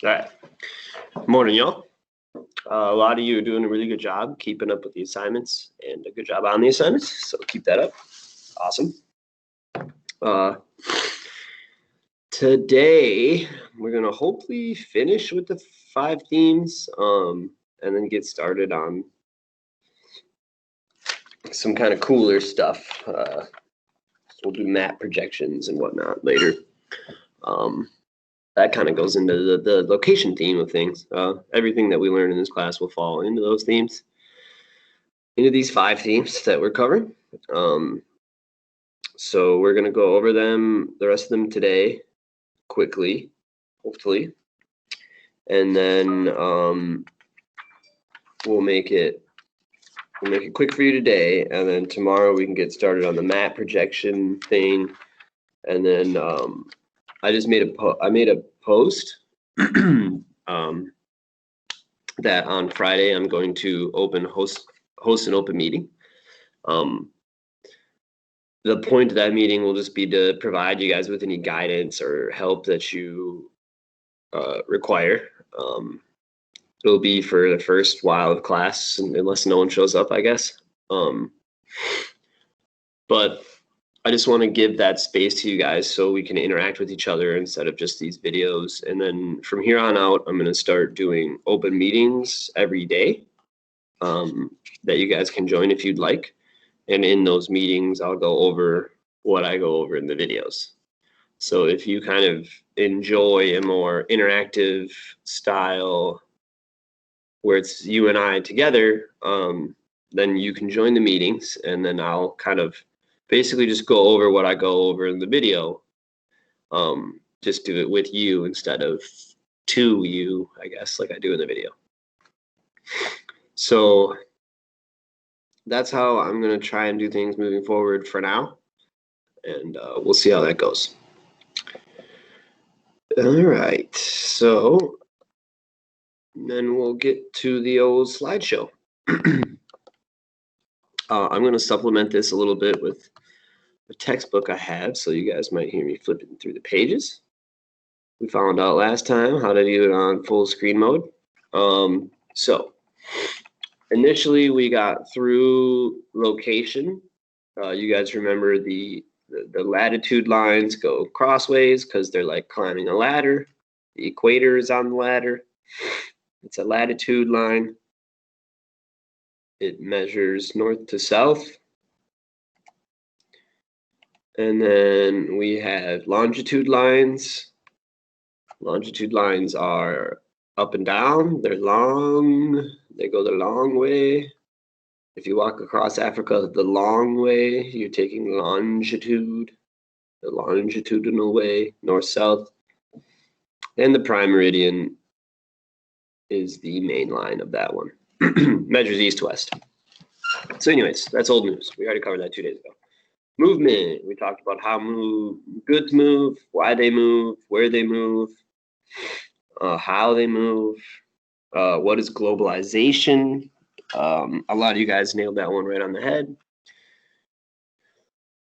All right. Morning, y'all. A lot of you are doing a really good job keeping up with the assignments and a good job on the assignments. So keep that up. Awesome. Today, we're going to hopefully finish with the 5 themes and then get started on some kind of cooler stuff. We'll do map projections and whatnot later. That kind of goes into the location theme of things. Everything that we learn in this class will fall into those themes, into these 5 themes that we're covering. So we're going to go over them, the rest of them today, quickly, hopefully. And then we'll make it quick for you today, and then tomorrow we can get started on the map projection thing. And then I made a post that on Friday I'm going to host an open meeting. The point of that meeting will just be to provide you guys with any guidance or help that you require. It'll be for the first while of class, unless no one shows up, I guess. But I just want to give that space to you guys so we can interact with each other instead of just these videos. And then from here on out, I'm going to start doing open meetings every day that you guys can join if you'd like. And in those meetings, I'll go over what I go over in the videos. So if you kind of enjoy a more interactive style where it's you and I together, then you can join the meetings, and then I'll kind of basically just go over what I go over in the video. Just do it with you instead of to you, I guess, like I do in the video. So that's how I'm going to try and do things moving forward for now. And we'll see how that goes. All right. So then we'll get to the old slideshow. I'm going to supplement this a little bit with the textbook I have, so you guys might hear me flipping through the pages. We found out last time how to do it on full screen mode. So initially we got through location. You guys remember the latitude lines go crossways because they're like climbing a ladder. The equator is on the ladder. It's a latitude line. It measures north to south. And then we have longitude lines. Longitude lines are up and down. They're long. They go the long way. If you walk across Africa the long way, you're taking longitude, the longitudinal way, north-south. And the prime meridian is the main line of that one. Measures east-west. So anyways, that's old news. We already covered that 2 days ago. Movement. We talked about how goods move, why they move, where they move, how they move, what is globalization. A lot of you guys nailed that one right on the head.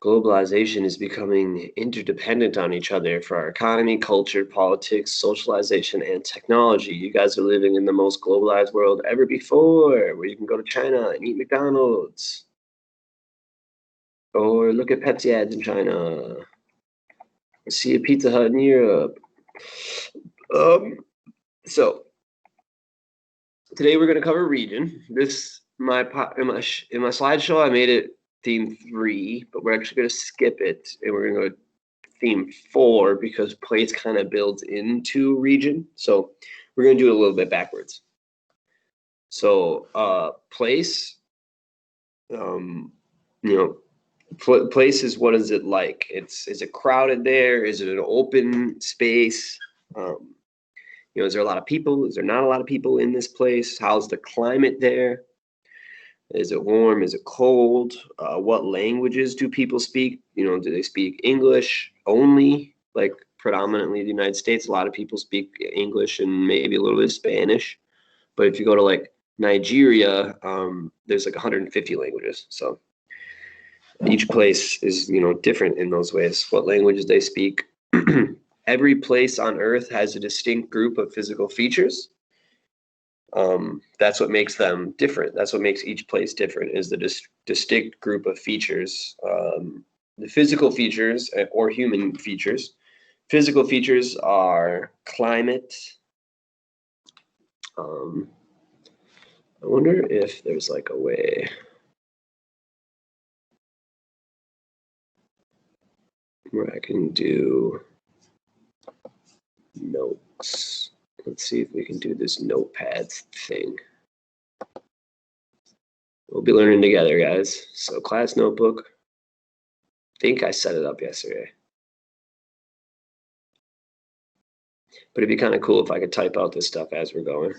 Globalization is becoming interdependent on each other for our economy, culture, politics, socialization, and technology. You guys are living in the most globalized world ever before, where you can go to China and eat McDonald's. Or look at Pepsi ads in China. Or see a Pizza Hut in Europe. So today we're going to cover region. This in my slideshow I made it theme 3, but we're actually going to skip it and we're going to go theme 4 because place kind of builds into region. So we're going to do it a little bit backwards. So place, place is, what is it like? Is it crowded there? Is it an open space? Is there a lot of people? Is there not a lot of people in this place? How's the climate there? Is it warm? Is it cold? What languages do people speak? Do they speak English only? Like predominantly the United States, a lot of people speak English and maybe a little bit of Spanish. But if you go to like Nigeria, there's like 150 languages. So each place is, different in those ways, what languages they speak. every place on Earth has a distinct group of physical features. That's what makes them different. That's what makes each place different, is the distinct group of features. The physical features or human features. Physical features are climate. I wonder if there's like a way. Where I can do notes. Let's see if we can do this notepads thing. We'll be learning together, guys. So class notebook. I think I set it up yesterday. But it'd be kind of cool if I could type out this stuff as we're going.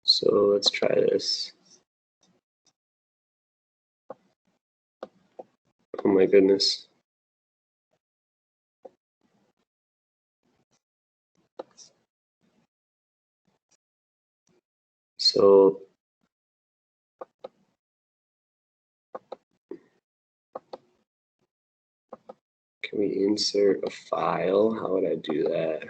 So let's try this. Oh my goodness. So can we insert a file? How would I do that?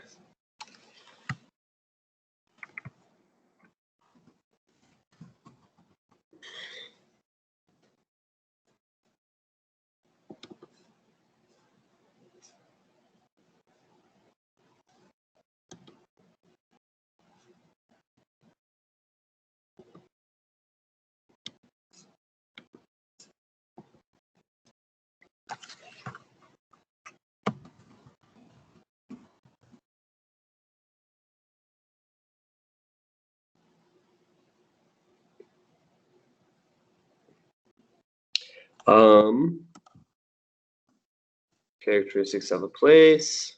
Characteristics of a place.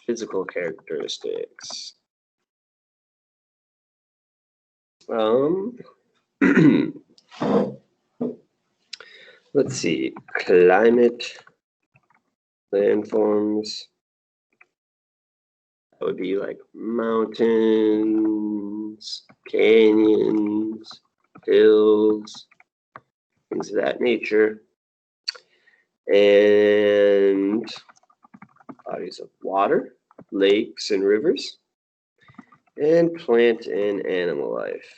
Physical characteristics. Let's see. Climate, landforms. That would be like mountains, canyons, hills, things of that nature. And bodies of water, lakes and rivers, and plant and animal life.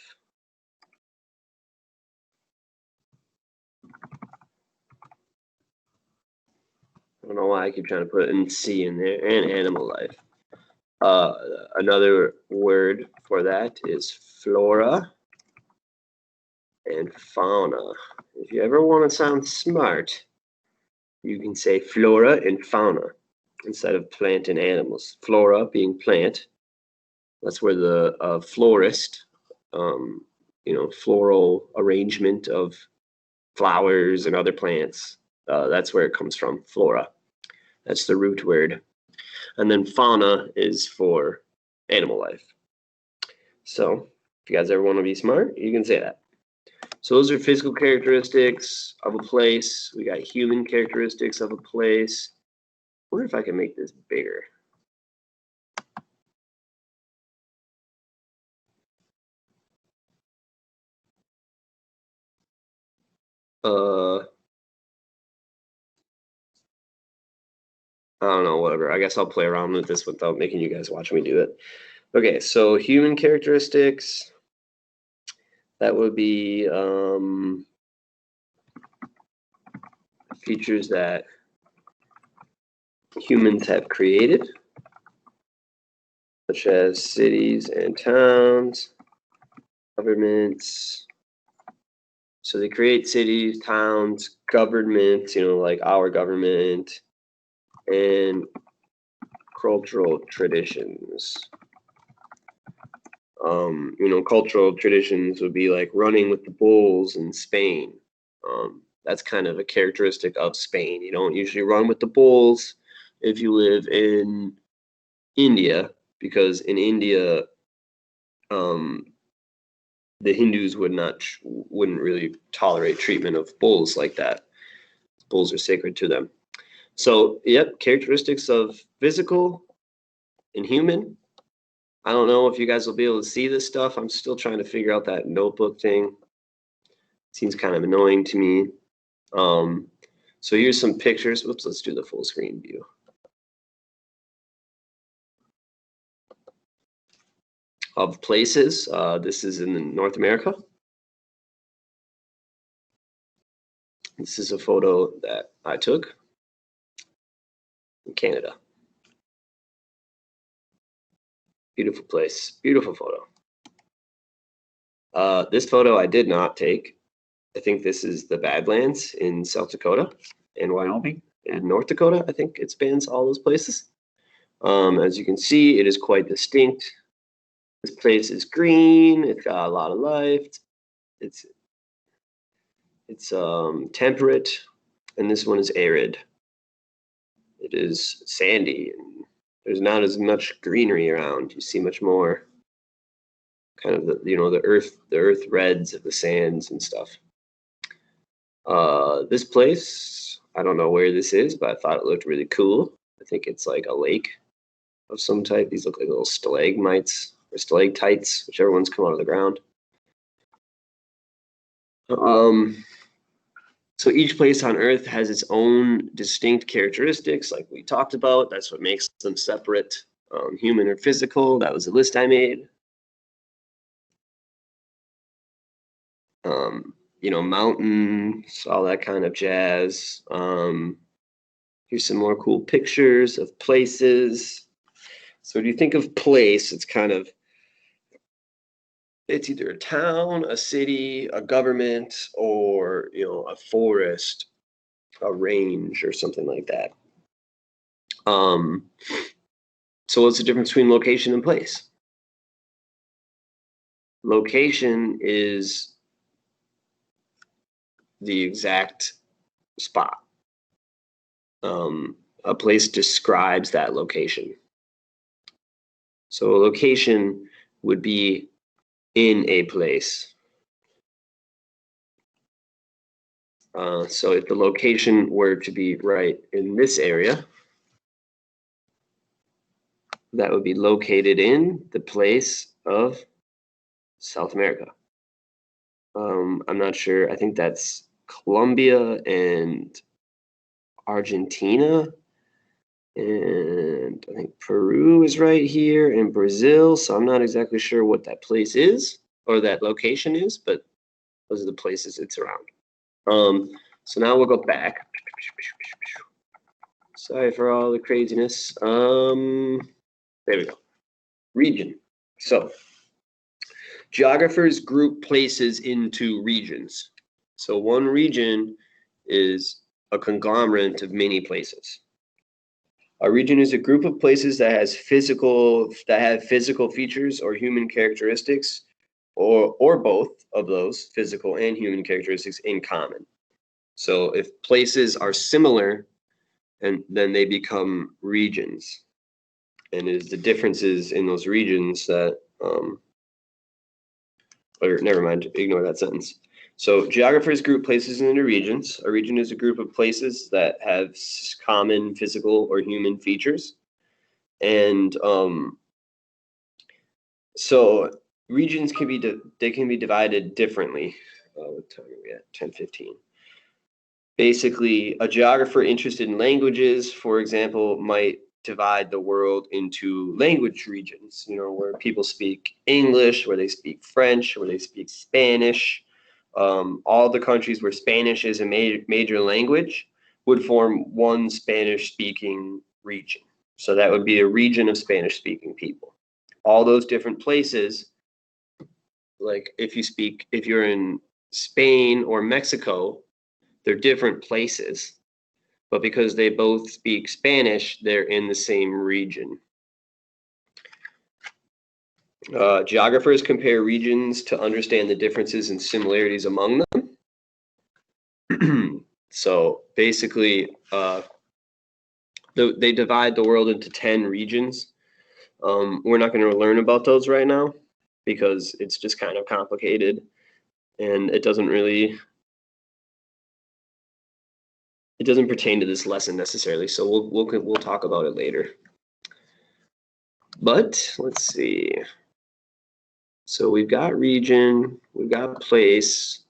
I don't know why I keep trying to put an C in there, and animal life. Another word for that is flora and fauna. If you ever want to sound smart, you can say flora and fauna instead of plant and animals. Flora being plant. That's where the florist, floral arrangement of flowers and other plants. That's where it comes from, flora. That's the root word. And then fauna is for animal life. So if you guys ever want to be smart, you can say that. So those are physical characteristics of a place. We got human characteristics of a place. I wonder if I can make this bigger. I don't know, whatever. I guess I'll play around with this without making you guys watch me do it. Okay, so human characteristics. That would be features that humans have created, such as cities and towns, governments. So they create cities, towns, governments, like our government, and cultural traditions. Cultural traditions would be like running with the bulls in Spain. That's kind of a characteristic of Spain. You don't usually run with the bulls if you live in India, because in India, the Hindus wouldn't really tolerate treatment of bulls like that. Bulls are sacred to them. So, yep, characteristics of physical and human. I don't know if you guys will be able to see this stuff. I'm still trying to figure out that notebook thing. Seems kind of annoying to me. So here's some pictures. Whoops, let's do the full screen view. Of places. This is in North America. This is a photo that I took in Canada. Beautiful place, beautiful photo. This photo I did not take. I think this is the Badlands in South Dakota and Wyoming and North Dakota. I think it spans all those places. As you can see, it is quite distinct. This place is green. It's got a lot of life. It's temperate, and this one is arid. It is sandy, and there's not as much greenery around. You see much more kind of the earth reds of the sands and stuff. This place, I don't know where this is, but I thought it looked really cool. I think it's like a lake of some type. These look like little stalagmites or stalactites, whichever ones come out of the ground. So each place on Earth has its own distinct characteristics, like we talked about. That's what makes them separate, human or physical. That was the list I made. Mountains, all that kind of jazz. Here's some more cool pictures of places. So when you think of place, it's either a town, a city, a government, or a forest, a range, or something like that. So what's the difference between location and place? Location is the exact spot. A place describes that location. So a location would be in a place. So if the location were to be right in this area, that would be located in the place of South America. I'm not sure. I think that's Colombia and Argentina. And I think Peru is right here and Brazil. So I'm not exactly sure what that place is or that location is, but those are the places it's around. So now we'll go back. Sorry for all the craziness. There we go. Region. So geographers group places into regions. So one region is a conglomerate of many places. A region is a group of places that have physical features or human characteristics, or both of those physical and human characteristics in common. So if places are similar, and then they become regions. And it is the differences in those regions that, or never mind, ignore that sentence. So geographers group places into regions. A region is a group of places that have common physical or human features. And so regions can be divided differently. What time are we at? 10:15. Basically, a geographer interested in languages, for example, might divide the world into language regions, where people speak English, where they speak French, where they speak Spanish. All the countries where Spanish is a major language would form one Spanish-speaking region. So that would be a region of Spanish-speaking people. All those different places, like if you're in Spain or Mexico, they're different places, but because they both speak Spanish, they're in the same region. Geographers compare regions to understand the differences and similarities among them. So basically, they divide the world into 10 regions. We're not going to learn about those right now because it's just kind of complicated, and it doesn't pertain to this lesson necessarily. So we'll talk about it later. But let's see. So we've got region, we've got place,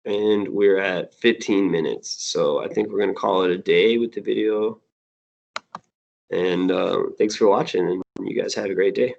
and we're at 15 minutes. So I think we're going to call it a day with the video. And thanks for watching, and you guys have a great day.